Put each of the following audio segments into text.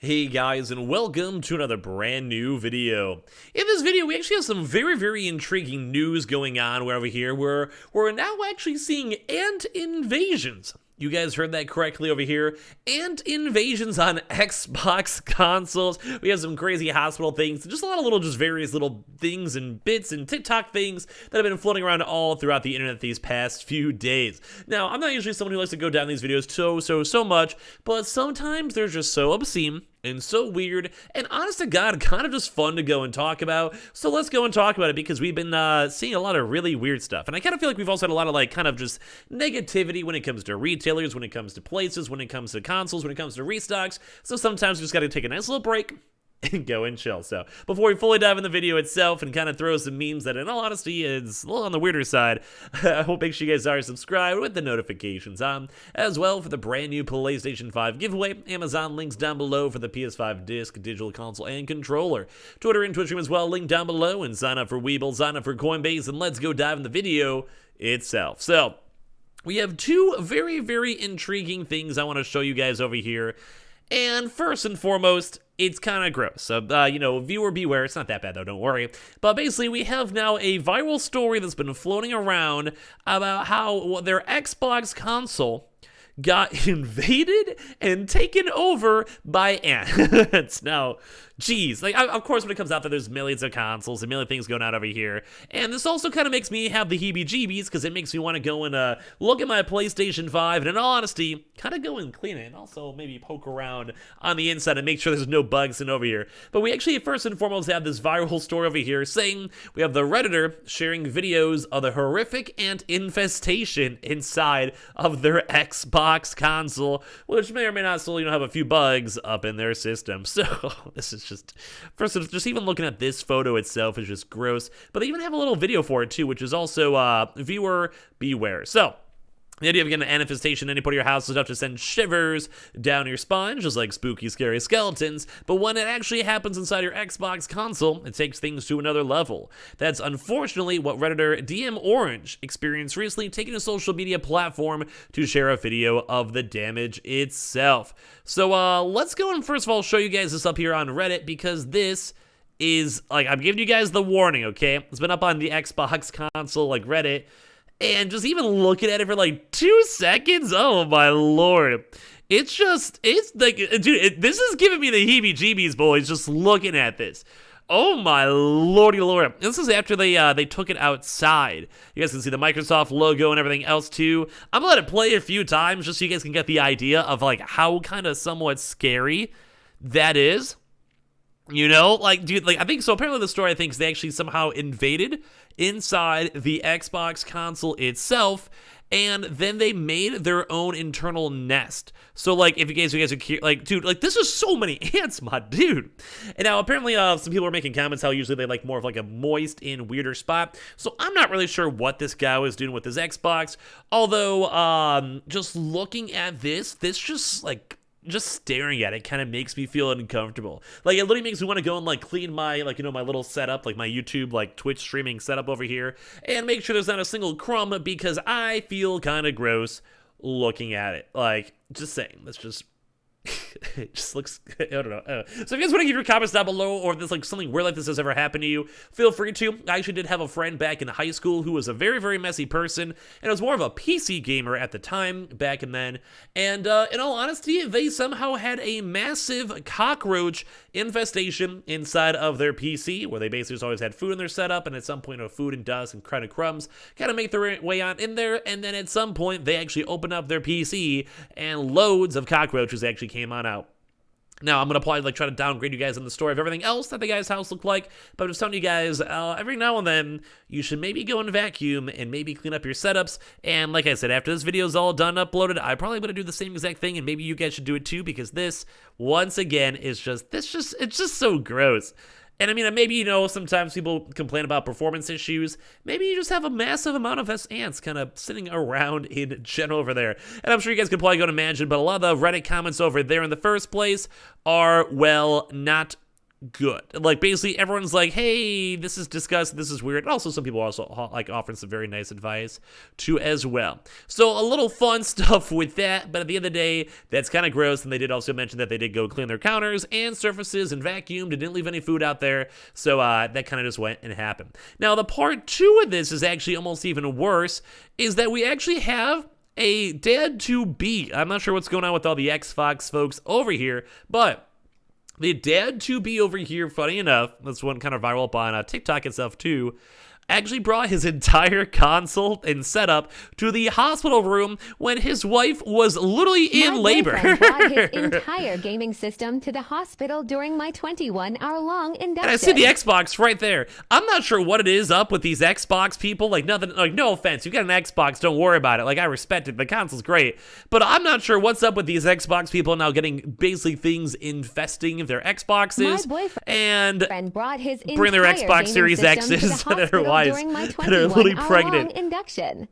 Hey guys, and welcome to another brand new video. In this video, we actually have some very intriguing news going on over here where we're now actually seeing ant invasions. You guys heard that correctly over here. Ant invasions on Xbox consoles. We have some crazy hospital things, just a lot of various little things and bits and TikTok things that have been floating around all throughout the internet these past few days. Now, I'm not usually someone who likes to go down these videos so much, but sometimes they're just so obscene and so weird, and honest to God, kind of just fun to go and talk about. So let's go and talk about it because we've been seeing a lot of really weird stuff. And I kind of feel like we've also had a lot of kind of just negativity when it comes to retailers, when it comes to places, when it comes to consoles, when it comes to restocks. So sometimes we just got to take a nice little break and go and chill. So before we fully dive in the video itself and kind of throw some memes that in all honesty is a little on the weirder side, I hope make sure you guys are subscribed with the notifications on, as well for the brand new PlayStation 5 giveaway. Amazon links down below for the PS5 disc, digital console, and controller. Twitter and Twitch stream as well, link down below, and sign up for Weeble, sign up for Coinbase, and let's go dive in the video itself. So we have two very intriguing things I want to show you guys over here. And first and foremost, it's kind of gross. So, viewer beware. It's not that bad, though. Don't worry. But basically, we have now a viral story that's been floating around about how their Xbox console got invaded and taken over by ants. Now, geez, of course when it comes out that there's millions of consoles and million of things going on over here, and this also kind of makes me have the heebie-jeebies because it makes me want to go and look at my PlayStation 5 and in all honesty, kind of go and clean it and also maybe poke around on the inside and make sure there's no bugs in over here. But we actually first and foremost have this viral story over here saying we have the Redditor sharing videos of the horrific ant infestation inside of their Xbox console, which may or may not still have a few bugs up in their system. So this is just even looking at this photo itself is just gross. But they even have a little video for it too, which is also viewer beware. So the idea of getting an ant infestation in any part of your house is enough to send shivers down your spine, just like spooky, scary skeletons. But when it actually happens inside your Xbox console, it takes things to another level. That's unfortunately what Redditor DM Orange experienced recently, taking a social media platform to share a video of the damage itself. So let's go and first of all show you guys this up here on Reddit, because this is, I'm giving you guys the warning, okay? It's been up on the Xbox console, Reddit. And just even looking at it for 2 seconds, oh my lord. It's like, dude, this is giving me the heebie-jeebies, boys, just looking at this. Oh my lordy lord. This is after they took it outside. You guys can see the Microsoft logo and everything else too. I'm gonna let it play a few times just so you guys can get the idea of how kind of somewhat scary that is. Dude, I think so. Apparently the story, I think, is they actually somehow invaded inside the Xbox console itself, and then they made their own internal nest. So, if you guys are dude, this is so many ants, my dude. And now, apparently, some people are making comments how usually they like more of a moist and weirder spot. So, I'm not really sure what this guy was doing with his Xbox. Although, just looking at this just staring at it kind of makes me feel uncomfortable. It literally makes me want to go and clean my my little setup, my YouTube Twitch streaming setup over here, and make sure there's not a single crumb, because I feel kind of gross looking at it. Just saying, let's just it just looks, I don't know. So if you guys want to give your comments down below, or if there's something weird like this has ever happened to you, feel free to. I actually did have a friend back in high school who was a very messy person, and was more of a PC gamer at the time, back and then. And in all honesty, they somehow had a massive cockroach infestation inside of their PC, where they basically just always had food in their setup, and at some point, food and dust and kind of crumbs kind of make their way on in there, and then at some point, they actually opened up their PC, and loads of cockroaches actually came on out. Now, I'm going to probably try to downgrade you guys on the story of everything else that the guy's house looked like, but I'm just telling you guys, every now and then, you should maybe go and vacuum and maybe clean up your setups. And like I said, after this video is all done, uploaded, I'm probably going to do the same exact thing, and maybe you guys should do it too, because this, once again, is it's just so gross. And I mean, maybe, sometimes people complain about performance issues. Maybe you just have a massive amount of ants kind of sitting around in general over there. And I'm sure you guys could probably go to imagine, but a lot of the Reddit comments over there in the first place are, well, not good. Like, basically, everyone's like, hey, this is disgusting, this is weird. And also, some people are also, like, offering some very nice advice, too, as well. So, a little fun stuff with that, but at the end of the day, that's kind of gross. And they did also mention that they did go clean their counters and surfaces and vacuumed and didn't leave any food out there. So, that kind of just went and happened. Now, the part 2 of this is actually almost even worse, is that we actually have a dad-to-be. I'm not sure what's going on with all the Xbox folks over here, but the dad-to-be over here, funny enough, this one kind of viral up on TikTok itself too, actually brought his entire console and setup to the hospital room when his wife was literally in labor. My boyfriend brought his entire gaming system to the hospital during my 21-hour-long induction. And I see the Xbox right there. I'm not sure what it is up with these Xbox people. Like, nothing, like, no offense, you got an Xbox, don't worry about it. Like, I respect it, the console's great. But I'm not sure what's up with these Xbox people now getting basically things infesting their Xboxes. My and brought his bring their Xbox Series X's to their wives during my that are literally pregnant. Induction.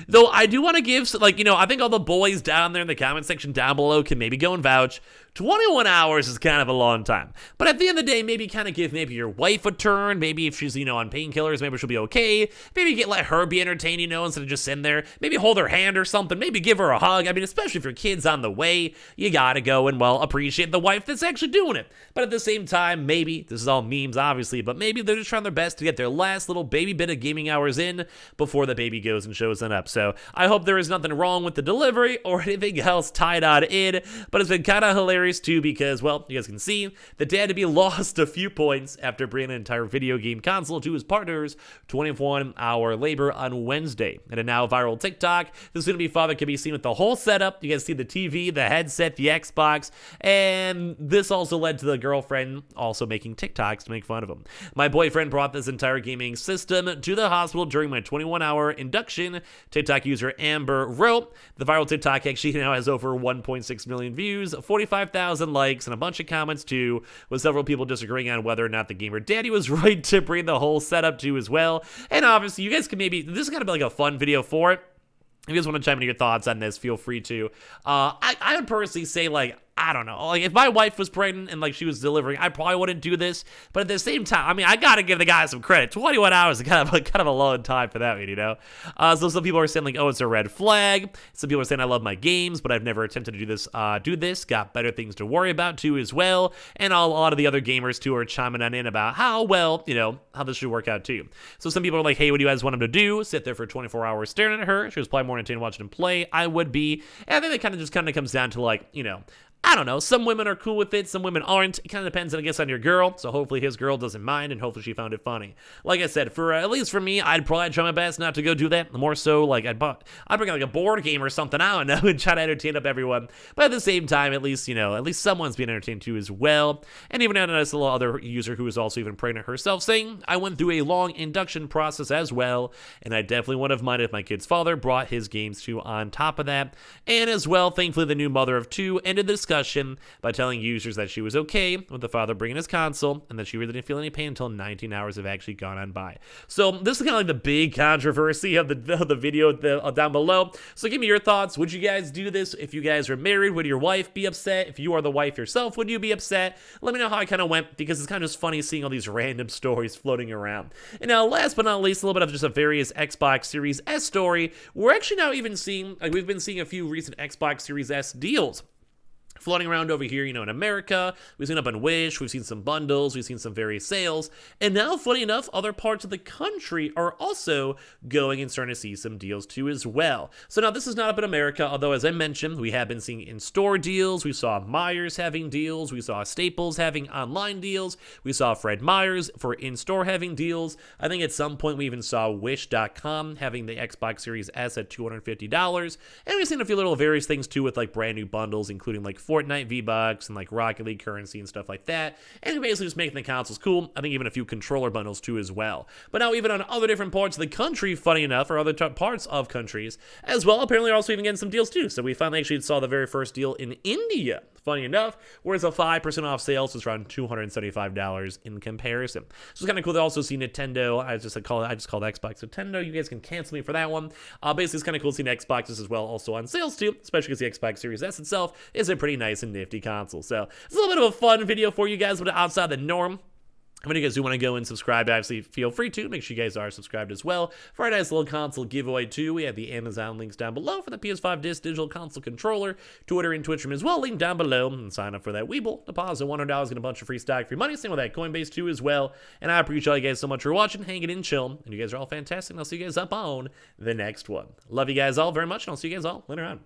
Though I do want to give, like, you know, I think all the boys down there in the comment section down below can maybe go and vouch. 21 hours is kind of a long time. But at the end of the day, maybe kind of give maybe your wife a turn. Maybe if she's, you know, on painkillers, maybe she'll be okay. Maybe let her be entertained, you know, instead of just sitting there. Maybe hold her hand or something. Maybe give her a hug. I mean, especially if your kid's on the way, you gotta go and, well, appreciate the wife that's actually doing it. But at the same time, maybe, this is all memes, obviously, but maybe they're just trying their best to get their last little baby bit of gaming hours in before the baby goes and shows up. So I hope there is nothing wrong with the delivery or anything else tied on in, but it's been kind of hilarious too because, well, you guys can see the dad-to-be lost a few points after bringing an entire video game console to his partner's 24-hour labor on Wednesday. And a now viral TikTok, this soon-to-be father can be seen with the whole setup. You guys see the TV, the headset, the Xbox, and this also led to the girlfriend also making TikToks to make fun of him. My boyfriend brought this entire gaming system to the hospital during my 21-hour induction. TikTok user Amber wrote, the viral TikTok actually now has over 1.6 million views, 45,000 likes, and a bunch of comments too, with several people disagreeing on whether or not the gamer daddy was right to bring the whole setup to as well. And obviously, you guys can maybe, this is gonna be like a fun video for it. If you guys want to chime into your thoughts on this, feel free to. I would personally say, like, I don't know. Like, if my wife was pregnant and, like, she was delivering, I probably wouldn't do this. But at the same time, I mean, I gotta give the guy some credit. 21 hours is kind of a long time for that, you know? So some people are saying, like, oh, it's a red flag. Some people are saying, I love my games, but I've never attempted to do this. Got better things to worry about, too, as well. And a lot of the other gamers, too, are chiming on in about how, well, you know, how this should work out, too. So some people are like, hey, what do you guys want him to do? Sit there for 24 hours staring at her? She was probably more entertained watching him play. I would be. And I think it kind of comes down to, like, you know, I don't know. Some women are cool with it. Some women aren't. It kind of depends, I guess, on your girl. So hopefully his girl doesn't mind, and hopefully she found it funny. Like I said, for at least for me, I'd probably try my best not to go do that. The more so, like, I'd bring like a board game or something, I don't know, and try to entertain up everyone. But at the same time, at least, you know, at least someone's being entertained too as well. And even a nice little other user who was also even pregnant herself saying, I went through a long induction process as well, and I definitely wouldn't have minded if my kid's father brought his games too on top of that. And as well, thankfully, the new mother of two ended the discussion by telling users that she was okay with the father bringing his console and that she really didn't feel any pain until 19 hours have actually gone on by. So this is kind of like the big controversy of the video down below. So give me your thoughts. Would you guys do this? If you guys are married, would your wife be upset? If you are the wife yourself, would you be upset? Let me know how it kind of went, because it's kind of just funny seeing all these random stories floating around. And now, last but not least, a little bit of just a various Xbox Series S story. We're actually now even seeing, like, we've been seeing a few recent Xbox Series S deals floating around over here, you know, in America. We've seen up on Wish, we've seen some bundles, we've seen some various sales, and now, funny enough, other parts of the country are also going and starting to see some deals too as well. So now this is not up in America, although as I mentioned, we have been seeing in-store deals. We saw Myers having deals, we saw Staples having online deals, we saw Fred Meyers for in-store having deals. I think at some point we even saw Wish.com having the Xbox Series S at $250, and we've seen a few little various things too with like brand new bundles, including like Fortnite V-Bucks and like Rocket League currency and stuff like that, and basically just making the consoles cool. I think even a few controller bundles too as well. But now even on other different parts of the country, funny enough, or other parts of countries as well, apparently also even getting some deals too. So we finally actually saw the very first deal in India funny enough, whereas a 5% off sale, so it's around $275 in comparison. So it's kind of cool to also see Nintendo. I just called Xbox Nintendo. You guys can cancel me for that one. Basically, it's kind of cool seeing Xboxes as well also on sales too, especially because the Xbox Series S itself is a pretty nice and nifty console. So it's a little bit of a fun video for you guys, but outside the norm. If you guys do want to go and subscribe, obviously feel free to. Make sure you guys are subscribed as well for our nice little console giveaway too. We have the Amazon links down below for the PS5 Digital Console Controller, Twitter and Twitch room as well, link down below. And sign up for that Weeble. Deposit $100, get a bunch of free stock, free money. Same with that Coinbase too as well. And I appreciate you guys so much for watching, hanging in, chill. And you guys are all fantastic. And I'll see you guys up on the next one. Love you guys all very much, and I'll see you guys all later on.